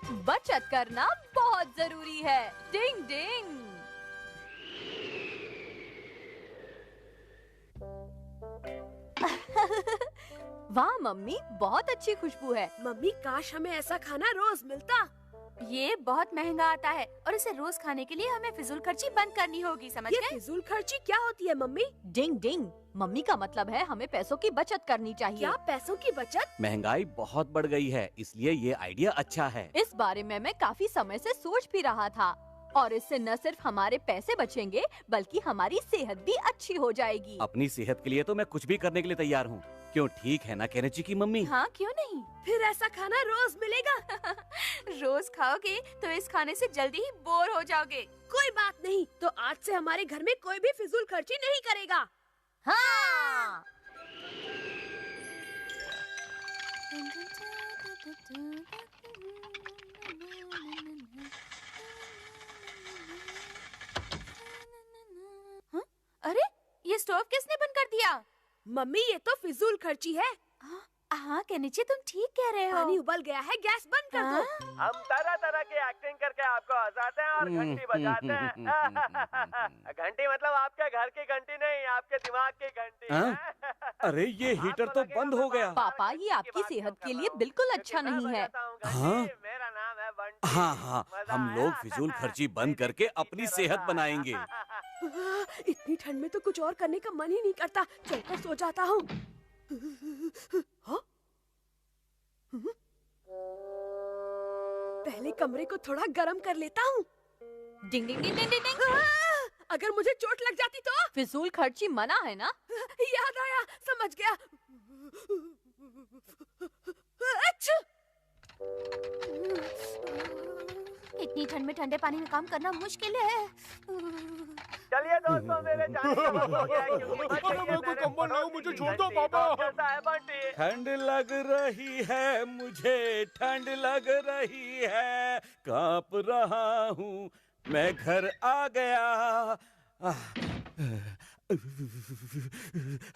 बचत करना बहुत जरूरी है। डिंग डिंग। वाह मम्मी, बहुत अच्छी खुशबू है। मम्मी, काश हमें ऐसा खाना रोज मिलता। ये बहुत महंगा आता है और इसे रोज खाने के लिए हमें फिजूल खर्ची बंद करनी होगी, समझ ये गए? फिजूल खर्ची क्या होती है मम्मी? डिंग डिंग। मम्मी का मतलब है हमें पैसों की बचत करनी चाहिए। क्या पैसों की बचत? महंगाई बहुत बढ़ गई है, इसलिए ये आइडिया अच्छा है। इस बारे में मैं काफी समय से सोच भी रहा था और इससे न सिर्फ हमारे पैसे बचेंगे बल्कि हमारी सेहत भी अच्छी हो जाएगी। अपनी सेहत के लिए तो मैं कुछ भी करने के लिए तैयार हूँ। क्यों, ठीक है ना केनेची की मम्मी? हाँ, क्यों नहीं। फिर ऐसा खाना रोज मिलेगा? रोज खाओगे तो इस खाने से जल्दी ही बोर हो जाओगे। कोई बात नहीं, तो आज से हमारे घर में कोई भी फिजूल खर्ची नहीं करेगा। हाँ। हाँ? अरे, ये स्टोव किसने बंद कर दिया? मम्मी, ये तो फिजूल खर्ची है। हाँ केनिची, तुम ठीक कह रहे हो। पानी उबल गया है, गैस बंद कर दो। हम तरह तरह की एक्टिंग करके आपको हंसाते हैं और घंटी बजाते हैं। घंटी मतलब आपके घर की घंटी नहीं, आपके दिमाग की घंटी। अरे ये हीटर तो बंद हो गया। पापा, ये आपकी सेहत के लिए बिल्कुल अच्छा नहीं है। हाँ? मेरा नाम है बंटी। हाँ हाँ, हम लोग फिजूल खर्ची बंद करके अपनी सेहत बनाएंगे। इतनी ठंड में तो कुछ और करने का मन ही नहीं करता। चलकर सो जाता हूँ। हाँ? पहले कमरे को थोड़ा गर्म कर लेता हूँ। डिंग डिंग डिंग डिंग डिंग। अगर मुझे चोट लग जाती तो? फिजूल खर्ची मना है ना? याद आया, समझ गया। अच्छा! इतनी ठंड में ठंडे पानी में काम करना मुश्किल है। चलिए दोस्तों, मेरे जाने का वक्त हो गया है, क्योंकि बच गई है मेरे को कंबल लाओ, मुझे छोड़ दो पापा। कैसा है बंटी? ठंड लग रही है मुझे, ठंड लग रही है, कांप रहा हूँ, मैं घर आ गया।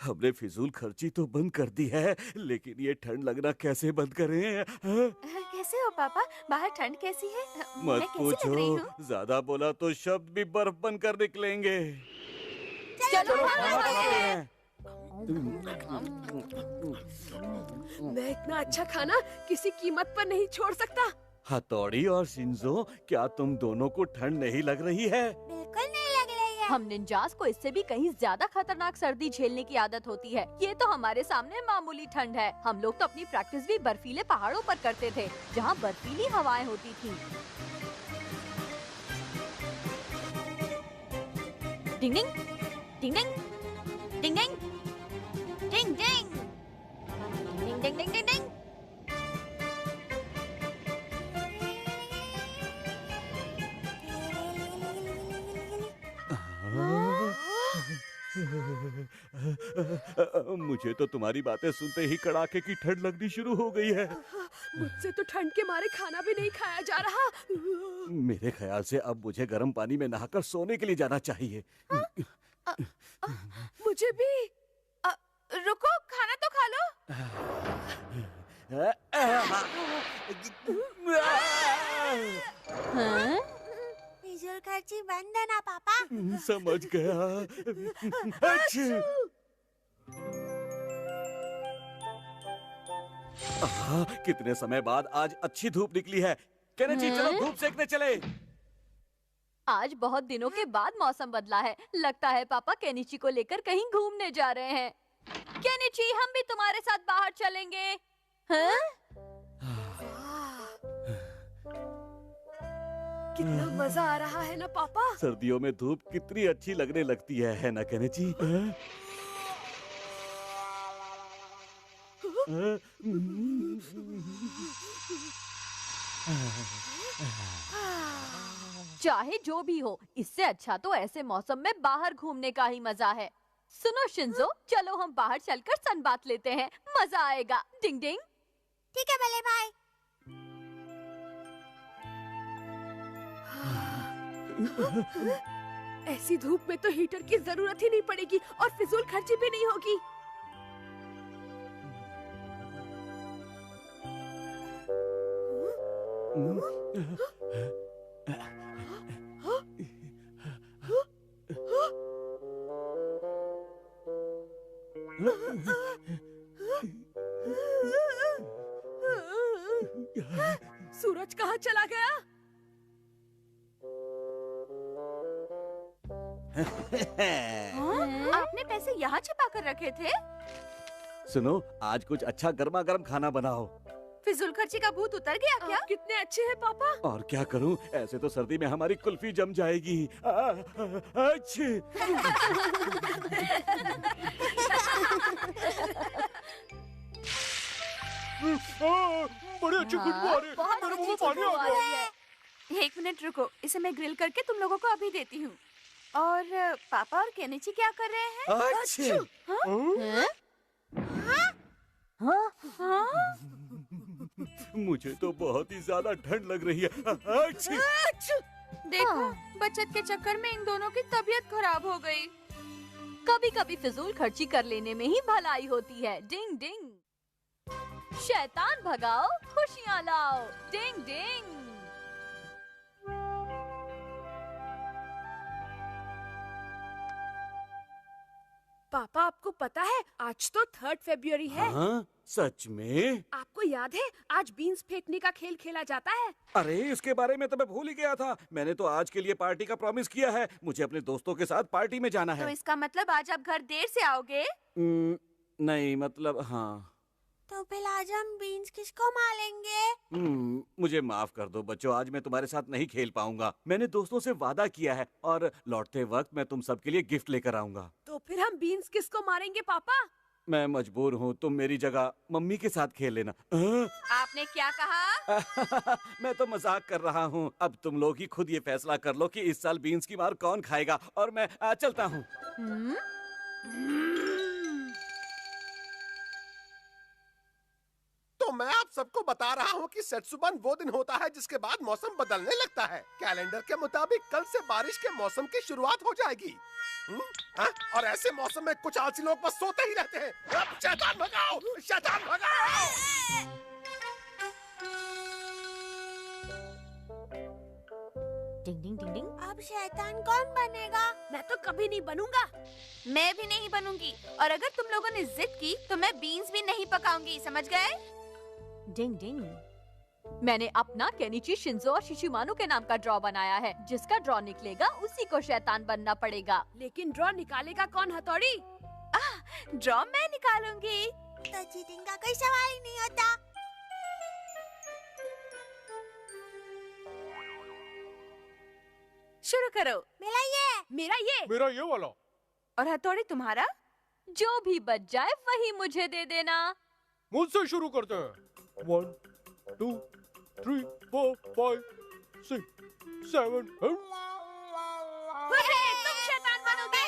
हमने फिजूल खर्ची तो बंद कर दी है, लेकिन ये ठंड लगना कैसे बंद करें? कैसे हो पापा? बाहर ठंड कैसी है? मत मैं कैसी लग रही हूँ? पूछो, ज्यादा बोला तो शब्द भी बर्फ बनकर निकलेंगे। चलो खाना खाते हैं। मैं इतना अच्छा खाना किसी कीमत पर नहीं छोड़ सकता। हथौड़ी और शिंजो, क्या तुम दोनों को ठंड नहीं लग रही है? बिल्कुल नहीं लग रही है। हम निंजास को इससे भी कहीं ज्यादा खतरनाक सर्दी झेलने की आदत होती है। ये तो हमारे सामने मामूली ठंड है। हम लोग तो अपनी प्रैक्टिस भी बर्फीले पहाड़ों पर करते थे, जहाँ बर्फीली हवाएं होती थी। डिंग डिंग डिंग डिंग डिंग डिंग डिंग डिंग डिंग डिंग डिंग डिंग डिंग। मुझे तो तुम्हारी बातें सुनते ही कड़ाके की ठंड लगनी शुरू हो गई है। मुझसे तो ठंड के मारे खाना भी नहीं खाया जा रहा। मेरे ख्याल से अब मुझे गर्म पानी में नहाकर सोने के लिए जाना चाहिए। मुझे भी। रुको, खाना तो खा लो। हाँ? फिजूल खर्ची बंद है ना पापा? समझ गया। अच्छा। कितने समय बाद आज अच्छी धूप निकली है। केनेची, चलो धूप सेकने चले। आज बहुत दिनों के बाद मौसम बदला है। लगता है पापा केनिची को लेकर कहीं घूमने जा रहे हैं। केनिची, हम भी तुम्हारे साथ बाहर चलेंगे। हाँ? कितना मजा आ रहा है ना पापा। सर्दियों में धूप कितनी अच्छी लगने लगती है ना केनेची? चाहे जो भी हो, इससे अच्छा तो ऐसे मौसम में बाहर घूमने का ही मजा है। सुनो शिंजो, चलो हम बाहर चलकर सनबाथ लेते हैं, मजा आएगा। डिंग डिंग। ठीक है बल्ले भाई। ऐसी धूप में तो हीटर की जरूरत ही नहीं पड़ेगी और फिजूल खर्ची भी नहीं होगी। सूरज कहाँ चला गया? आपने पैसे यहाँ छिपा कर रखे थे? सुनो, आज कुछ अच्छा गर्मा गर्म खाना बनाओ। फिजूल खर्ची का भूत उतर गया क्या? आप कितने अच्छे हैं पापा। और क्या करूं, ऐसे तो सर्दी में हमारी कुल्फी जम जाएगी। अच्छी। बड़ी अच्छी खुशबू आ रही है। बहुत मेरे मुंह अच्छी में पानी खुशबू आ आ गया। रही है। 1 मिनट रुको, इसे मैं ग्रिल करके तुम लोगों को अभी देती हूँ। और पापा और केनिची क्या कर रहे हैं? अच्छी। हाँ? मुझे तो बहुत ही ज्यादा ठंड लग रही है। अच्छी। देखो, बचत के चक्कर में इन दोनों की तबीयत खराब हो गई। कभी कभी फिजूल खर्ची कर लेने में ही भलाई होती है। डिंग डिंग। शैतान भगाओ, खुशियाँ लाओ। डिंग डिंग। पापा आपको पता है आज तो 3 फरवरी है। हाँ, सच में? आपको याद है आज बीन्स फेंकने का खेल खेला जाता है? अरे, इसके बारे में तो मैं भूल ही गया था। मैंने तो आज के लिए पार्टी का प्रॉमिस किया है। मुझे अपने दोस्तों के साथ पार्टी में जाना तो है। इसका मतलब आज आप घर देर से आओगे? नहीं, मतलब हाँ। तो फिर आज हम बीन्स किसको मारेंगे? मुझे माफ कर दो बच्चों, आज मैं तुम्हारे साथ नहीं खेल पाऊंगा। मैंने दोस्तों से वादा किया है और लौटते वक्त मैं तुम सबके लिए गिफ्ट लेकर आऊंगा। तो फिर हम बीन्स किसको मारेंगे पापा? मैं मजबूर हूँ, तुम मेरी जगह मम्मी के साथ खेल लेना। आपने क्या कहा? मैं तो मजाक कर रहा हूँ। अब तुम लोग ही खुद ये फैसला कर लो कि इस साल बीन्स की मार कौन खाएगा। और मैं चलता हूँ। तो मैं आप सबको बता रहा हूँ कि सेत्सुबन वो दिन होता है जिसके बाद मौसम बदलने लगता है। कैलेंडर के मुताबिक कल से बारिश के मौसम की शुरुआत हो जाएगी। हाँ? और ऐसे मौसम में कुछ आलसी लोग बस सोते ही रहते हैं। अब शैतान भगाओ, शैतान भगाओ। डिंग डिंग डिंग डिंग। अब शैतान कौन बनेगा? मैं तो कभी नहीं बनूंगा। मैं भी नहीं बनूंगी। और अगर तुम लोगों ने जिद की तो मैं बीन्स भी नहीं पकाऊंगी, समझ गए? डिंग डिंग। मैंने अपना केनिची, शिंजो और शिशिमानु के नाम का ड्रॉ बनाया है। जिसका ड्रॉ निकलेगा उसी को शैतान बनना पड़ेगा। लेकिन ड्रॉ निकालेगा कौन हथौड़ी? ड्रॉ मैं निकालूंगी। तो चीटिंग का कोई सवाल ही नहीं होता। शुरू करो। मेरा ये वाला। और हथौड़ी तुम्हारा? जो भी बच जाए वही मुझे दे देना। मुझसे शुरू करते हैं। 1 2 3 4 5 6 7 तुम शैतान बनोगे।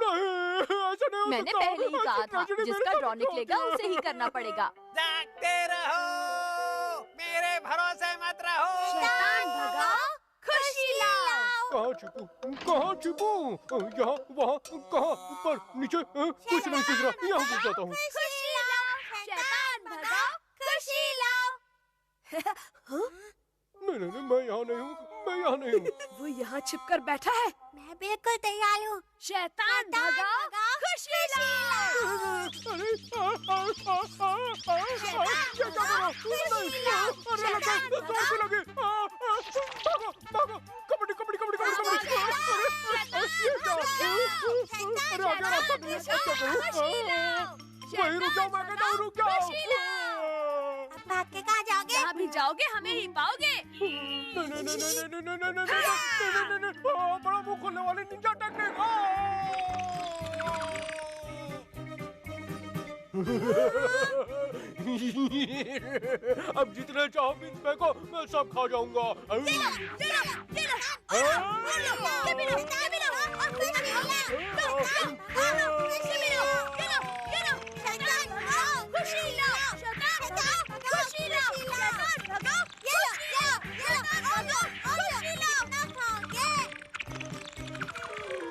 नहीं, ऐसा नहीं हो मैंने सकता। पहले ही कहा था, ट्रेजेडी मेरे जिसका साथ ड्रॉ क्यों निकलेगा होती है? उसे ही करना पड़ेगा। जागते रहो, मेरे भरोसे मत रहो। शैतान भगाओ, खुशी लाओ। कहाँ छिपूं? कहाँ छिपूं? यहाँ, वहाँ, कहाँ, ऊपर, नीचे, कुछ नहीं सूझ रहा। यहाँ घुस जाता हूँ। खुशी लाओ, शैतान भगाओ, खुशी लाओ। नहीं, मैं यहाँ नहीं हूँ। मैं यहाँ नहीं हूँ। वो यहाँ छिपकर बैठा है। मैं बिल्कुल तैयार हूँ। शैतान भगाओ, खुशी लाओ। भाग के कहाँ जाओगे? जहाँ भी जाओगे हमें ही पाओगे। बड़ा मुंह खोलने वाली निंजा टेक्निक। अब जितने चाहो बीन्स फेंको, मैं सब खा जाऊंगा।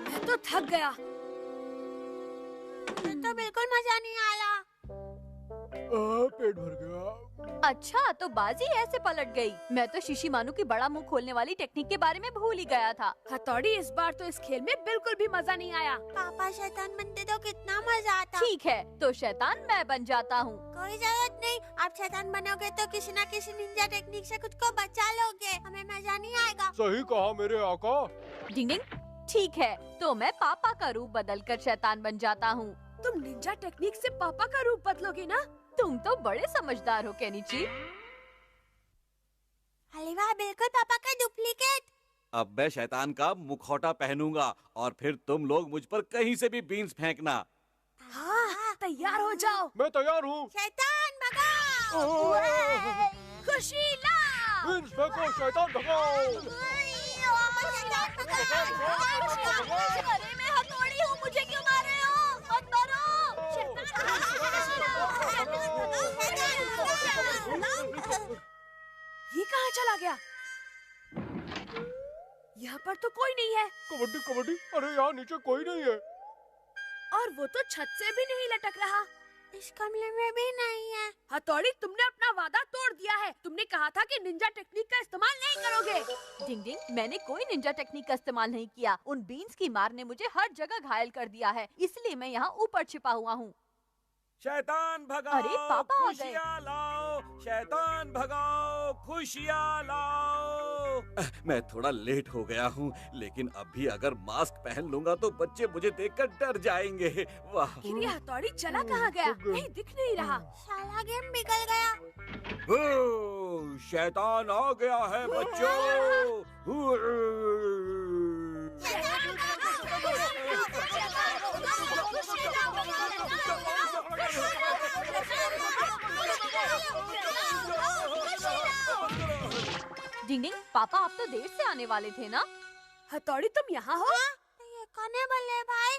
मैं तो थक गया। तो बिल्कुल मजा नहीं आया। पेट भर गया। अच्छा, तो बाजी ऐसे पलट गई। मैं तो शिशिमानु की बड़ा मुंह खोलने वाली टेक्निक के बारे में भूल ही गया था। हथौड़ी, इस बार तो इस खेल में बिल्कुल भी मजा नहीं आया। पापा शैतान बनते तो कितना मजा आता। ठीक है, तो शैतान मैं बन जाता हूँ। कोई जरूरत नहीं, आप शैतान बनोगे तो किसी न किसी निंजा टेक्निक से खुद को बचा लोगे, हमें मजा नहीं आएगा। सही कहा मेरे आका। डिंग डिंग, ठीक है, तो मैं पापा का रूप बदलकर शैतान बन जाता हूँ। तुम निंजा टेक्निक से पापा का रूप बदलोगे ना? तुम तो बड़े समझदार हो केनिची। अरे वाह, बिल्कुल पापा का डुप्लीकेट। अब मैं शैतान का मुखौटा पहनूंगा और फिर तुम लोग मुझ पर कहीं से भी बीन्स फेंकना। हाँ, तैयार हो जाओ। मैं तैयार हूँ। शैतान भगाओ। खुशी ला। बीन्स फेंको, शैतान भगाओ। शैतान भगाओ। अरे मैं हथौड़ी हूँ, मुझे क्यों मार रहे हो? मत मारो। ये कहाँ चला गया? यहाँ पर तो कोई नहीं है। कबड्डी कबड्डी, अरे यहाँ नीचे कोई नहीं है। और वो तो छत से भी नहीं लटक रहा। इस कमरे में भी नहीं है। हथौड़ी, तुमने अपना वादा तोड़ दिया है। तुमने कहा था कि निंजा टेक्निक का इस्तेमाल नहीं करोगे। डिंग डिंग, मैंने कोई निंजा टेक्निक का इस्तेमाल नहीं किया। उन बीन्स की मार ने मुझे हर जगह घायल कर दिया है, इसलिए मैं यहाँ ऊपर छिपा हुआ हूँ। शैतान भगाओ, अरे, पापा आ गए। खुशियाँ लाओ। शैतान भगाओ, खुशियाँ लाओ। मैं थोड़ा लेट हो गया हूँ, लेकिन अभी अगर मास्क पहन लूंगा तो बच्चे मुझे देखकर डर जाएंगे। वाह। आखिर ये हथौड़ी चला कहाँ गया? कहीं दिख नहीं रहा। साला गेम बिगड़ गया। ओ, शैतान आ गया है बच्चों। डिंग डिंग, पापा आप तो देर से आने वाले थे ना? हथौड़ी, तुम यहाँ हो? ये कौन है बल्ले भाई?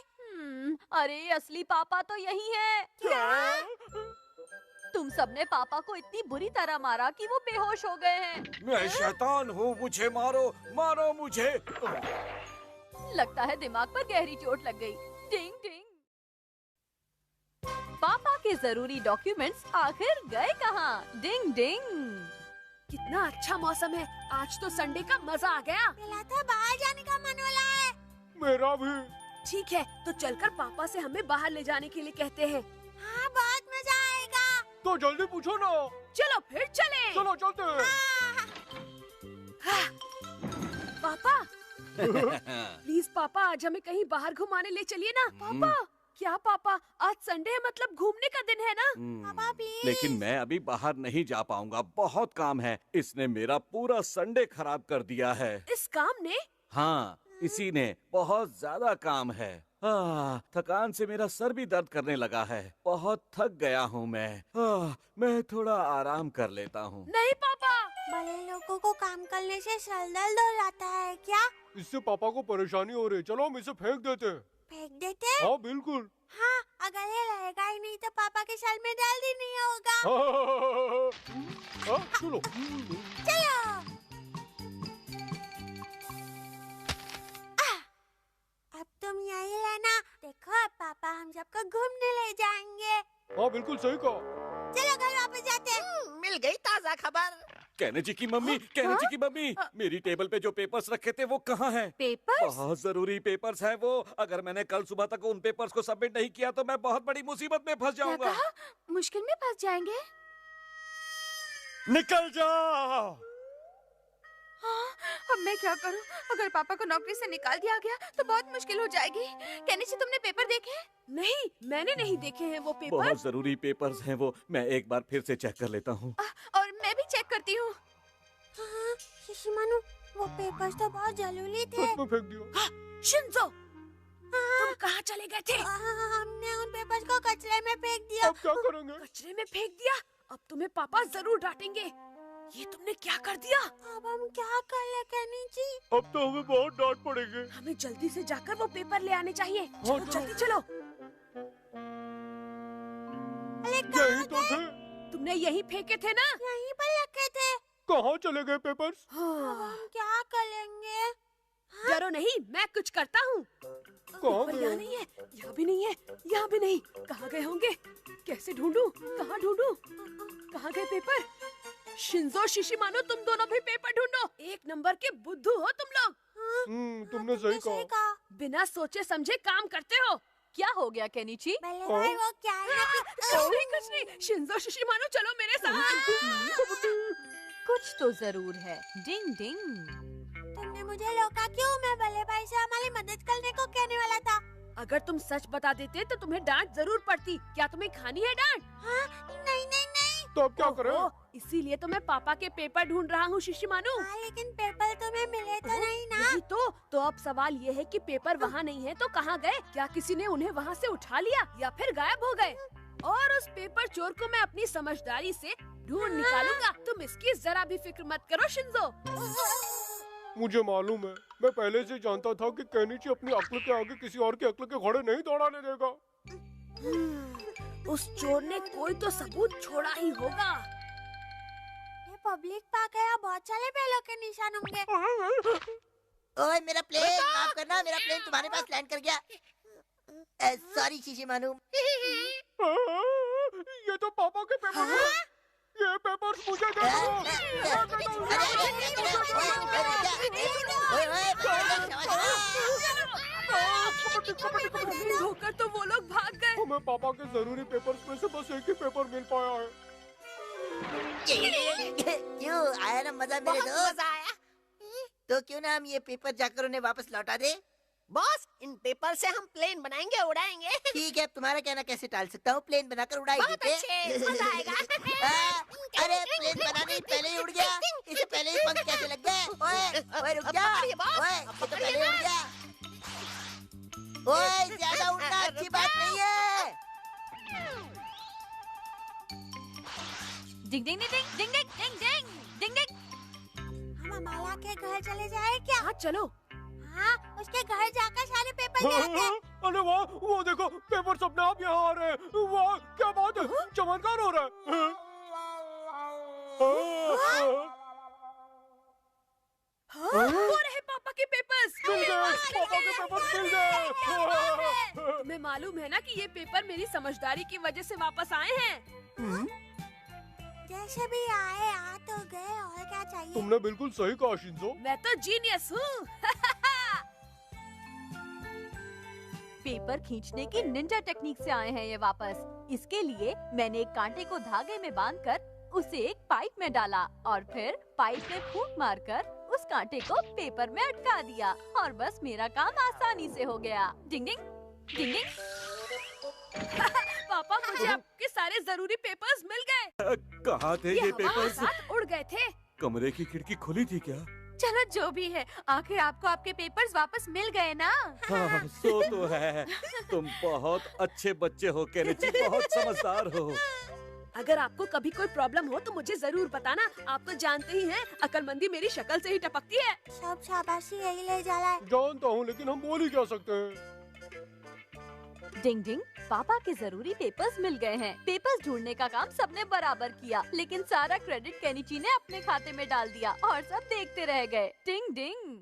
अरे असली पापा तो यही है। तुम सबने पापा को इतनी बुरी तरह मारा कि वो बेहोश हो गए हैं। मैं शैतान हूँ, मुझे मारो, मारो मुझे। लगता है दिमाग पर गहरी चोट लग गई। डिंग डिंग, पापा के जरूरी डॉक्यूमेंट्स आखिर गए कहाँ? डिंग डिंग। कितना अच्छा मौसम है। आज तो संडे का मजा आ गया। मिला था बाहर जाने का मन हो रहा है। मेरा भी। ठीक है, तो चलकर पापा से हमें बाहर ले जाने के लिए कहते हैं। हाँ, बहुत मजा आएगा। तो जल्दी पूछो ना। चलो फिर चलें। चलो चलते हैं। पापा, प्लीज पापा, आज हमें कहीं बाहर घुमाने ले चलिए ना। पापा, क्या पापा, आज संडे है, मतलब घूमने का दिन है ना? पापा प्लीज। लेकिन मैं अभी बाहर नहीं जा पाऊंगा, बहुत काम है। इसने मेरा पूरा संडे खराब कर दिया है। इस काम ने? हाँ, इसी ने। बहुत ज्यादा काम है। थकान से मेरा सर भी दर्द करने लगा है। बहुत थक गया हूँ मैं थोड़ा आराम कर लेता हूँ। नहीं पापा। बड़े लोगों को काम करने से सर दर्द हो जाता है क्या? इससे पापा को परेशानी हो रही है। चलो हम इसे फेंक देते हैं। फेंक देते? हाँ बिल्कुल। हाँ, अगर ये रहेगा ही नहीं तो पापा के सर में दर्द ही नहीं होगा। चलो चलो। अब तुम यही रहना। देखो, अब पापा हम सबको घूमने ले जाएंगे। हाँ बिल्कुल सही कहा। चलो घर वापस जाते हैं। मिल गई ताजा खबर। कहने की मम्मी, कहने की मम्मी, मेरी टेबल पे जो पेपर्स रखे थे वो कहाँ हैं? पेपर्स? बहुत जरूरी पेपर्स हैं वो। अगर मैंने कल सुबह तक उन पेपर्स को सबमिट नहीं किया तो मैं बहुत बड़ी मुसीबत में फंस जाऊंगा। मुश्किल में फंस जाएंगे। निकल जाओ। हाँ, अब मैं क्या करूं? अगर पापा को नौकरी से निकाल दिया गया तो बहुत मुश्किल हो जाएगी। केनिची, तुमने पेपर देखे? नहीं, मैंने नहीं देखे हैं वो पेपर। बहुत जरूरी पेपर्स हैं वो। मैं एक बार फिर से चेक कर लेता हूँ। और मैं भी चेक करती हूँ। हाँ, शिशिमानु, वो पेपर्स तो बहुत जरूरी थे। उसमें फेंक दिया। शिंजो, तुम कहाँ चले गए थे? हमने उन पेपर्स को कचरे में फेंक दिया। अब क्या करेंगे? कचरे में फेंक दिया? अब तुम्हें पापा जरूर डांटेंगे। ये तुमने क्या कर दिया? अब हम क्या कर ले केनिची? अब तो हमें बहुत डांट पड़ेगी। हमें जल्दी से जाकर वो पेपर ले आने चाहिए। चलो चलो। जल्दी चलो। अरे यही तो थे। तुमने यही फेंके थे ना? यहीं पर रखे थे। कहाँ चले गए पेपर्स? अब हम क्या करेंगे? डरो नहीं, मैं कुछ करता हूँ। कहाँ पेपर गए? यहाँ नहीं है, यहाँ भी नहीं है, यहाँ भी नहीं। कहाँ गए होंगे? कैसे ढूंढूं? कहाँ ढूंढूं? कहाँ गए पेपर? शिंजो शिशिमानो, तुम दोनों भी पेपर ढूंढो। एक नंबर के बुद्धू हो तुम लोग। तुमने सही कहा। बिना सोचे समझे काम करते हो। क्या हो गया केनिची? बल्ले भाई वो क्या है ना कुछ नहीं। शिंजो शिशिमानो चलो मेरे साथ। कुछ तो जरूर है। डिंग डिंग। तुमने मुझे रोका क्यों? मैं बल्ले भाई से हमारी मदद करने को कहने वाला था। अगर तुम सच बता देते तो तुम्हें डांट जरूर पड़ती। क्या तुम्हें खानी है डांट? हाँ, नहीं नहीं नहीं। तो अब क्या करें? ओहो, इसीलिए तो मैं पापा के पेपर ढूंढ रहा हूँ शिशिमानु। हाँ, लेकिन पेपर तुम्हें मिले तो नहीं ना। यही तो अब सवाल ये है कि पेपर वहाँ नहीं है तो कहाँ गए? क्या किसी ने उन्हें वहाँ से उठा लिया या फिर गायब हो गए? और उस पेपर चोर को मैं अपनी समझदारी से ढूंढ निकालूंगा। तुम इसकी जरा भी फिक्र मत करो शिंजो। मुझे मालूम है, मैं पहले से जानता था कि केनिची अपनी अक्ल के आगे किसी और की अक्ल के घोड़े नहीं दौड़ाने देगा। उस चोर ने कोई तो सबूत छोड़ा ही होगा। ये पब्लिक पार्क है, यहाँ बहुत सारे बैलों के निशान होंगे। ओए मेरा प्लेन, माफ करना, मेरा प्लेन तुम्हारे पास लैंड कर गया। सॉरी शिशिमानु। ये तो पापा के पेपर हैं। ये पेपर मुझे दे दो। धोकर तो वो लोग भाग गए। हमें पापा के जरूरी पेपर्स में से बस एक ही पेपर मिल पाया है। क्यों आया ना मजा मेरे दोस्त? तो क्यों ना हम ये पेपर जाकर उन्हें वापस लौटा दे? बॉस, इन पेपर से हम प्लेन बनाएंगे, उड़ाएंगे। ठीक है, अब तुम्हारा कहना कैसे टाल सकता हूँ? प्लेन बनाकर उड़ाई बहुत देते। अच्छे, मजा आएगा। अरे प्लेन बनाने से पहले ही उड़ गया। इसे पहले ही पंख कैसे लग गए? ओए रुक जा। पकड़िए बॉस, ओए ये तो पहले ही उड़ गया। ओए ज्यादा उड़ना अच्छी बात नहीं है। डिंग डिंग डिंग डिंग डिंग डिंग डिंग डिंग डिंग। हम अमाला के घर चले जाए क्या? हाँ चलो। हाँ, उसके घर जाकर सारे पेपर ले आते हैं। अरे वाह, वो देखो पेपर अपने आप यहाँ आ रहे हैं। वाह क्या बात है, चमत्कार हो रहा है। वो रहे पापा के पेपर्स। मिल गए, पापा के पेपर मिल गए। तुम्हें मालूम है ना कि ये पेपर मेरी समझदारी की वजह से वापस आए हैं। जैसे भी आए आ तो गए, और क्या चाहिए? तुमने बिल्कुल सही कहा शिंजो। मैं तो जीनियस हूँ। पेपर खींचने की निंजा टेक्निक से आए हैं ये वापस। इसके लिए मैंने एक कांटे को धागे में बांधकर उसे एक पाइप में डाला और फिर पाइप में फूंक मारकर उस कांटे को पेपर में अटका दिया और बस मेरा काम आसानी से हो गया। डिंग डिंग डिंग डिंग। पापा मुझे आपके सारे जरूरी पेपर्स मिल गए। कहाँ थे ये हवा के पेपर्स? साथ उड़ गए थे। कमरे की खिड़की खुली थी क्या? चलो जो भी है, आखिर आपको आपके पेपर्स वापस मिल गए ना। हाँ, सो तो है। तुम बहुत अच्छे बच्चे हो केनिची, बहुत समझदार हो। अगर आपको कभी कोई प्रॉब्लम हो तो मुझे जरूर बताना। आप तो जानते ही हैं, अक्लमंदी मेरी शक्ल से ही टपकती है। सब शाबाशी यही ले जा रहा है। जानता हूँ, लेकिन हम बोल ही क्या सकते हैं। डिंग डिंग, पापा के जरूरी पेपर्स मिल गए हैं। पेपर्स ढूंढने का काम सबने बराबर किया, लेकिन सारा क्रेडिट केनिची ने अपने खाते में डाल दिया और सब देखते रह गए। डिंग डिंग।